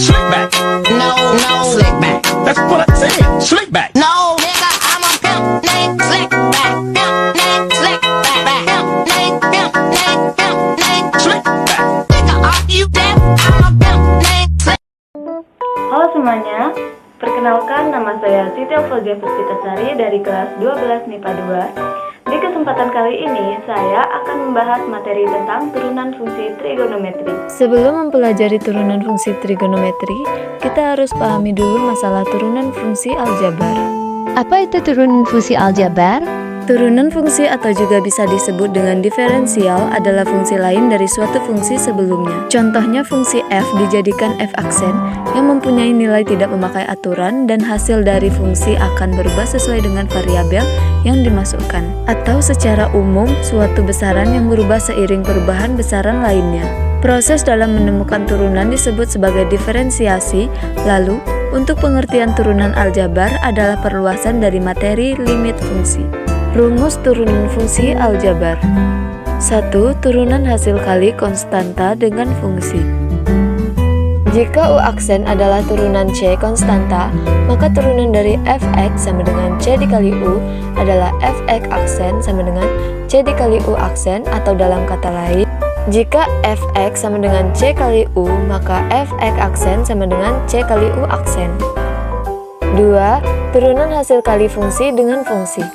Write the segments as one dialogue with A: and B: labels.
A: Slick back.
B: No, slick back.
A: That's what I said. Slick back.
B: No, nigga, I'm a pimp named Slick Back. Pimp named Slick Back. Pimp named
A: Slick back.
B: Nigga, are you deaf? I'm a pimp named Slick.
C: Halo semuanya, perkenalkan nama saya Siti Alfozia Puspitasari dari kelas 12 MIPA 2. Di kesempatan kali ini, saya akan membahas materi tentang turunan fungsi trigonometri. Sebelum mempelajari turunan fungsi trigonometri, kita harus pahami dulu masalah turunan fungsi aljabar.
D: Apa itu turunan fungsi aljabar?
C: Turunan fungsi atau juga bisa disebut dengan diferensial adalah fungsi lain dari suatu fungsi sebelumnya. Contohnya fungsi f dijadikan f aksen yang mempunyai nilai tidak memakai aturan dan hasil dari fungsi akan berubah sesuai dengan variabel yang dimasukkan. Atau secara umum suatu besaran yang berubah seiring perubahan besaran lainnya. Proses dalam menemukan turunan disebut sebagai diferensiasi. Lalu, untuk pengertian turunan aljabar adalah perluasan dari materi limit fungsi. Rumus turunan fungsi aljabar. 1. Turunan hasil kali konstanta dengan fungsi. Jika U aksen adalah turunan C konstanta, maka turunan dari fx sama dengan C dikali U adalah fx aksen sama dengan C dikali U aksen, atau dalam kata lain, jika fx sama dengan C kali U, maka fx aksen sama dengan C kali U aksen. 2. Turunan hasil kali fungsi dengan fungsi.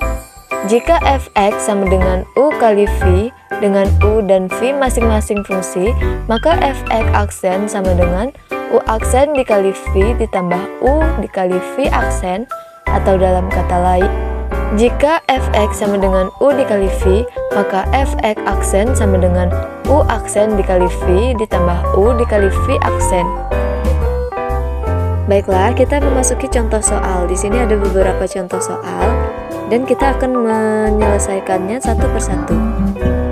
C: Jika fx sama dengan u kali v dengan u dan v masing-masing fungsi, maka fx aksen sama dengan u aksen dikali v ditambah u dikali v aksen, atau dalam kata lain, jika fx sama dengan u dikali v, maka fx aksen sama dengan u aksen dikali v ditambah u dikali v aksen. Baiklah, kita memasuki contoh soal. Di sini ada beberapa contoh soal dan kita akan menyelesaikannya satu persatu.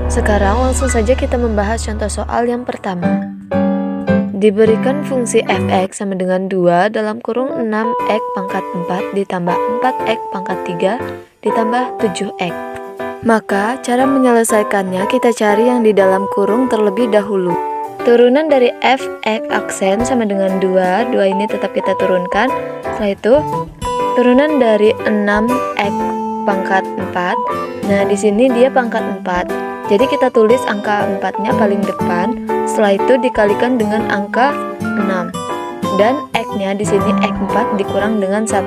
C: Sekarang langsung saja kita membahas contoh soal yang pertama. Diberikan fungsi fx sama dengan 2 dalam kurung 6x pangkat 4 ditambah 4x pangkat 3 ditambah 7x. Maka cara menyelesaikannya kita cari yang di dalam kurung terlebih dahulu. Turunan dari fx aksen sama dengan 2 ini tetap kita turunkan. Setelah itu turunan dari 6x pangkat 4. Nah, di sini dia pangkat 4. Jadi kita tulis angka 4-nya paling depan. Setelah itu dikalikan dengan angka 6. Dan x-nya di sini x4 dikurang dengan 1.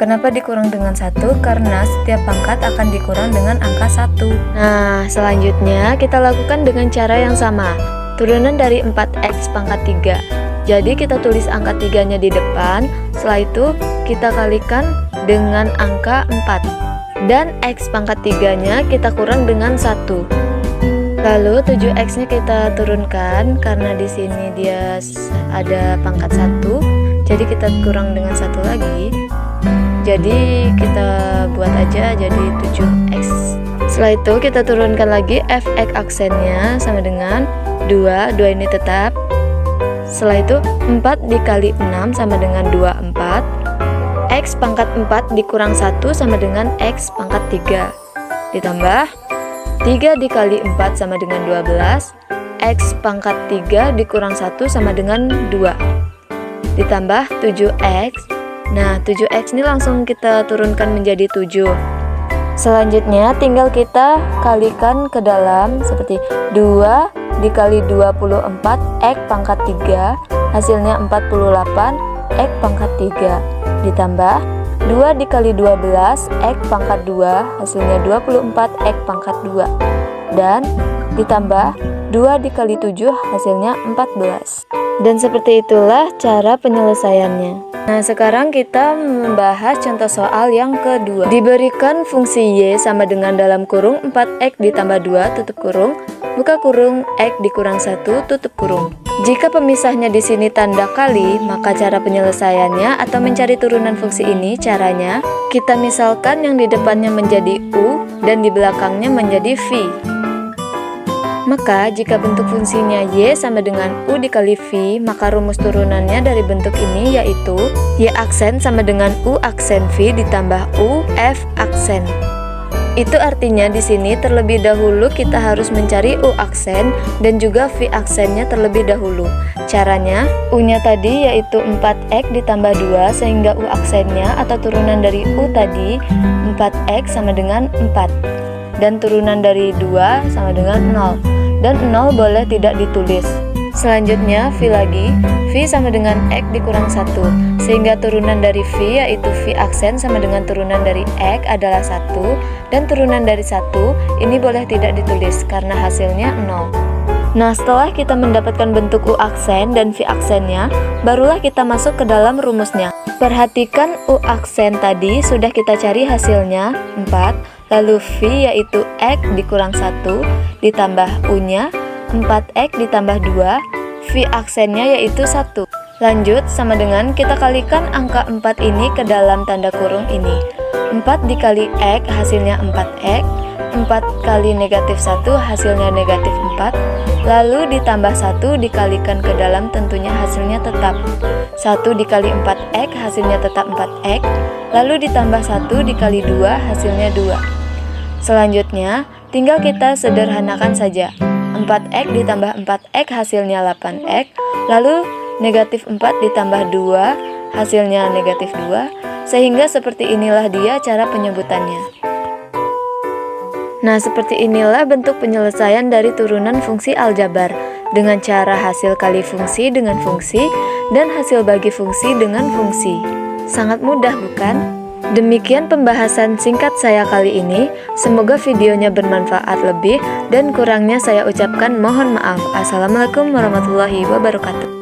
C: Kenapa dikurang dengan 1? Karena setiap pangkat akan dikurang dengan angka 1. Nah, selanjutnya kita lakukan dengan cara yang sama. Turunan dari 4x pangkat 3. Jadi kita tulis angka 3-nya di depan. Setelah itu kita kalikan dengan angka 4. Dan x pangkat 3-nya kita kurang dengan 1. Lalu 7x-nya kita turunkan karena di sini dia ada pangkat 1. Jadi kita kurang dengan 1 lagi. Jadi kita buat aja jadi 7x. Setelah itu kita turunkan lagi fx aksennya sama dengan 2 ini tetap. Setelah itu 4 dikali 6 sama dengan 24. X pangkat 4 dikurang 1 sama dengan X pangkat 3. Ditambah 3 dikali 4 sama dengan 12. X pangkat 3 dikurang 1 sama dengan 2. Ditambah 7X. Nah, 7X ini langsung kita turunkan menjadi 7. Selanjutnya tinggal kita kalikan ke dalam seperti 2 dikali 24 X pangkat 3 hasilnya 48 X pangkat 3 ditambah 2 dikali 12 X pangkat 2 hasilnya 24 X pangkat 2 dan ditambah 2 dikali 7 hasilnya 14. Dan seperti itulah cara penyelesaiannya. Nah, sekarang kita membahas contoh soal yang kedua. Diberikan fungsi y sama dengan dalam kurung 4x ditambah 2 tutup kurung, buka kurung, x dikurang 1 tutup kurung. Jika pemisahnya di sini tanda kali, maka cara penyelesaiannya atau mencari turunan fungsi ini caranya kita misalkan yang di depannya menjadi u dan di belakangnya menjadi v. Maka jika bentuk fungsinya y sama dengan u dikali v, maka rumus turunannya dari bentuk ini yaitu y aksen sama dengan u aksen v ditambah u f aksen. Itu artinya di sini terlebih dahulu kita harus mencari U aksen dan juga V aksennya terlebih dahulu. Caranya, U-nya tadi yaitu 4X ditambah 2 sehingga U aksennya atau turunan dari U tadi 4X sama dengan 4. Dan turunan dari 2 sama dengan 0. Dan 0 boleh tidak ditulis. Selanjutnya V lagi, V sama dengan X dikurang 1, sehingga turunan dari V yaitu V aksen sama dengan tururan dari X adalah 1, dan turunan dari 1 ini boleh tidak ditulis karena hasilnya 0. Nah, setelah kita mendapatkan bentuk U aksen dan V aksennya, barulah kita masuk ke dalam rumusnya. Perhatikan U aksen tadi sudah kita cari hasilnya 4, lalu V yaitu X dikurang 1 ditambah U-nya 4X ditambah 2, V aksennya yaitu 1. Lanjut, sama dengan kita kalikan angka 4 ini ke dalam tanda kurung ini. 4 dikali X hasilnya 4X, 4 kali negatif 1 hasilnya negatif 4, lalu ditambah 1 dikalikan ke dalam tentunya hasilnya tetap. 1 dikali 4X hasilnya tetap 4X, lalu ditambah 1 dikali 2 hasilnya 2. Selanjutnya, tinggal kita sederhanakan saja. 4X ditambah 4X hasilnya 8X, lalu negatif 4 ditambah 2 hasilnya negatif 2, sehingga seperti inilah dia cara penyebutannya. Nah, seperti inilah bentuk penyelesaian dari turunan fungsi aljabar dengan cara hasil kali fungsi dengan fungsi dan hasil bagi fungsi dengan fungsi. Sangat mudah, bukan? Demikian pembahasan singkat saya kali ini. Semoga videonya bermanfaat lebih dan kurangnya saya ucapkan mohon maaf. Assalamualaikum warahmatullahi wabarakatuh.